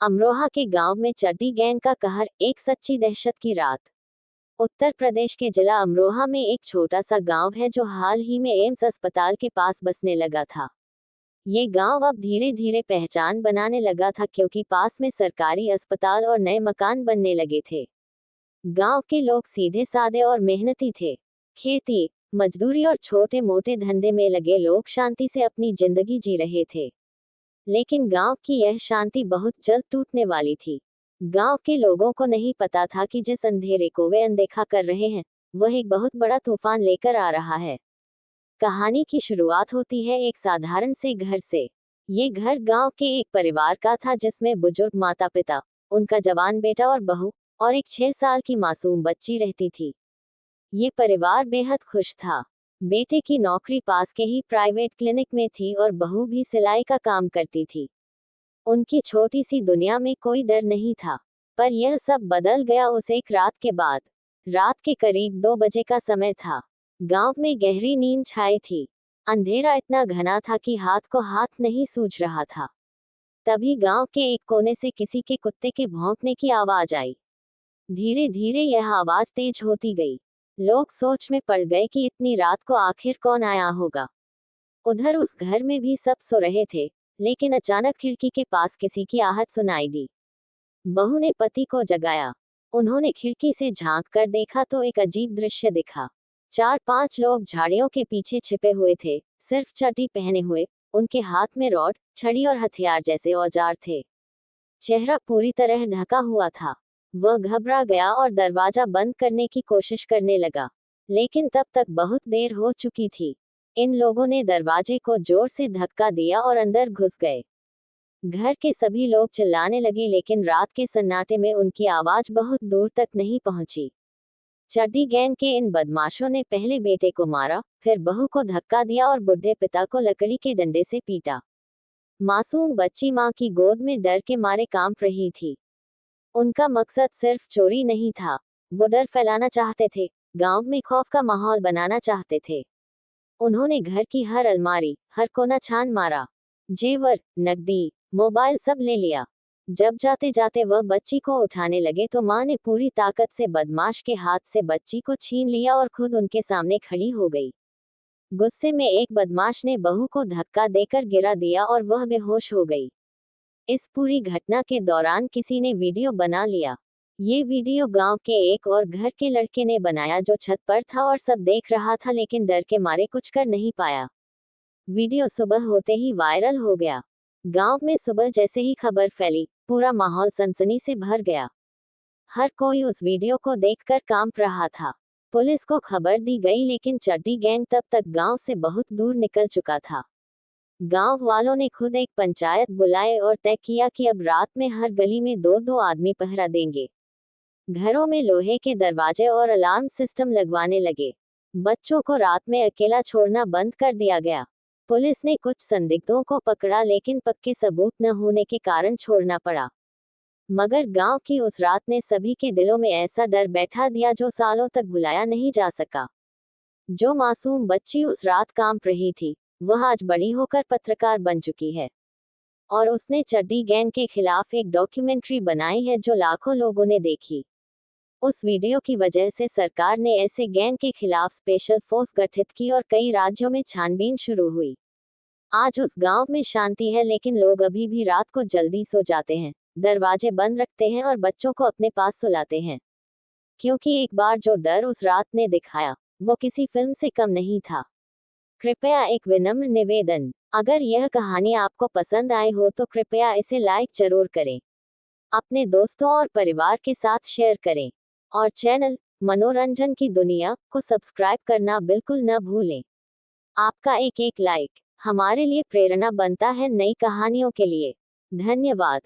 अमरोहा के गांव में चड्डी गैंग का कहर, एक सच्ची दहशत की रात। उत्तर प्रदेश के जिला अमरोहा में एक छोटा सा गांव है जो हाल ही में एम्स अस्पताल के पास बसने लगा था। ये गांव अब धीरे धीरे पहचान बनाने लगा था क्योंकि पास में सरकारी अस्पताल और नए मकान बनने लगे थे। गांव के लोग सीधे सादे और मेहनती थे। खेती, मजदूरी और छोटे मोटे धंधे में लगे लोग शांति से अपनी जिंदगी जी रहे थे। लेकिन गांव की यह शांति बहुत जल्द टूटने वाली थी। गांव के लोगों को नहीं पता था कि जिस अंधेरे को वे अनदेखा कर रहे हैं, वह एक बहुत बड़ा तूफान लेकर आ रहा है। कहानी की शुरुआत होती है एक साधारण से घर से। ये घर गांव के एक परिवार का था जिसमें बुजुर्ग माता पिता, उनका जवान बेटा और बहू और एक 6 साल की मासूम बच्ची रहती थी। ये परिवार बेहद खुश था। बेटे की नौकरी पास के ही प्राइवेट क्लिनिक में थी और बहू भी सिलाई का काम करती थी। उनकी छोटी सी दुनिया में कोई डर नहीं था। पर यह सब बदल गया उस एक रात के बाद। रात के करीब 2 बजे का समय था। गांव में गहरी नींद छाई थी। अंधेरा इतना घना था कि हाथ को हाथ नहीं सूझ रहा था। तभी गांव के एक कोने से किसी के कुत्ते के भौंकने की आवाज आई। धीरे धीरे यह आवाज तेज होती गई। लोग सोच में पड़ गए कि इतनी रात को आखिर कौन आया होगा। उधर उस घर में भी सब सो रहे थे, लेकिन अचानक खिड़की के पास किसी की आहट सुनाई दी। बहू ने पति को जगाया। उन्होंने खिड़की से झांक कर देखा तो एक अजीब दृश्य दिखा। 4-5 लोग झाड़ियों के पीछे छिपे हुए थे, सिर्फ चड्डी पहने हुए। उनके हाथ में रॉड, छड़ी और हथियार जैसे औजार थे। चेहरा पूरी तरह ढका हुआ था। वह घबरा गया और दरवाजा बंद करने की कोशिश करने लगा, लेकिन तब तक बहुत देर हो चुकी थी। इन लोगों ने दरवाजे को जोर से धक्का दिया और अंदर घुस गए। घर के सभी लोग चिल्लाने लगे, लेकिन रात के सन्नाटे में उनकी आवाज बहुत दूर तक नहीं पहुंची। चड्डी गैंग के इन बदमाशों ने पहले बेटे को मारा, फिर बहू को धक्का दिया और बुढ़े पिता को लकड़ी के डंडे से पीटा। मासूम बच्ची मां की गोद में डर के मारे कांप रही थी। उनका मकसद सिर्फ चोरी नहीं था, वो डर फैलाना चाहते थे, गांव में खौफ का माहौल बनाना चाहते थे। उन्होंने घर की हर अलमारी, हर कोना छान मारा। जेवर, नकदी, मोबाइल सब ले लिया। जब जाते जाते वह बच्ची को उठाने लगे तो मां ने पूरी ताकत से बदमाश के हाथ से बच्ची को छीन लिया और खुद उनके सामने खड़ी हो गई। गुस्से में एक बदमाश ने बहू को धक्का देकर गिरा दिया और वह बेहोश हो गई। इस पूरी घटना के दौरान किसी ने वीडियो बना लिया। ये वीडियो गांव के एक और घर के लड़के ने बनाया जो छत पर था और सब देख रहा था, लेकिन डर के मारे कुछ कर नहीं पाया। वीडियो सुबह होते ही वायरल हो गया। गांव में सुबह जैसे ही खबर फैली, पूरा माहौल सनसनी से भर गया। हर कोई उस वीडियो को देखकर कांप रहा था। पुलिस को खबर दी गई, लेकिन चड्डी गैंग तब तक गांव से बहुत दूर निकल चुका था। गांव वालों ने खुद एक पंचायत बुलाए और तय किया कि अब रात में हर गली में 2-2 आदमी पहरा देंगे। घरों में लोहे के दरवाजे और अलार्म सिस्टम लगवाने लगे। बच्चों को रात में अकेला छोड़ना बंद कर दिया गया। पुलिस ने कुछ संदिग्धों को पकड़ा, लेकिन पक्के सबूत न होने के कारण छोड़ना पड़ा। मगर गांव की उस रात ने सभी के दिलों में ऐसा डर बैठा दिया जो सालों तक भुलाया नहीं जा सका। जो मासूम बच्ची उस रात कांप रही थी, वह आज बड़ी होकर पत्रकार बन चुकी है और उसने चड्डी गैंग के खिलाफ एक डॉक्यूमेंट्री बनाई है जो लाखों लोगों ने देखी। उस वीडियो की वजह से सरकार ने ऐसे गैंग के खिलाफ स्पेशल फोर्स गठित की और कई राज्यों में छानबीन शुरू हुई। आज उस गांव में शांति है, लेकिन लोग अभी भी रात को जल्दी सो जाते हैं, दरवाजे बंद रखते हैं और बच्चों को अपने पास सुलाते हैं, क्योंकि एक बार जो डर उस रात ने दिखाया, वो किसी फिल्म से कम नहीं था। कृपया एक विनम्र निवेदन, अगर यह कहानी आपको पसंद आई हो तो कृपया इसे लाइक जरूर करें, अपने दोस्तों और परिवार के साथ शेयर करें और चैनल मनोरंजन की दुनिया को सब्सक्राइब करना बिल्कुल न भूलें। आपका एक एक लाइक हमारे लिए प्रेरणा बनता है नई कहानियों के लिए। धन्यवाद।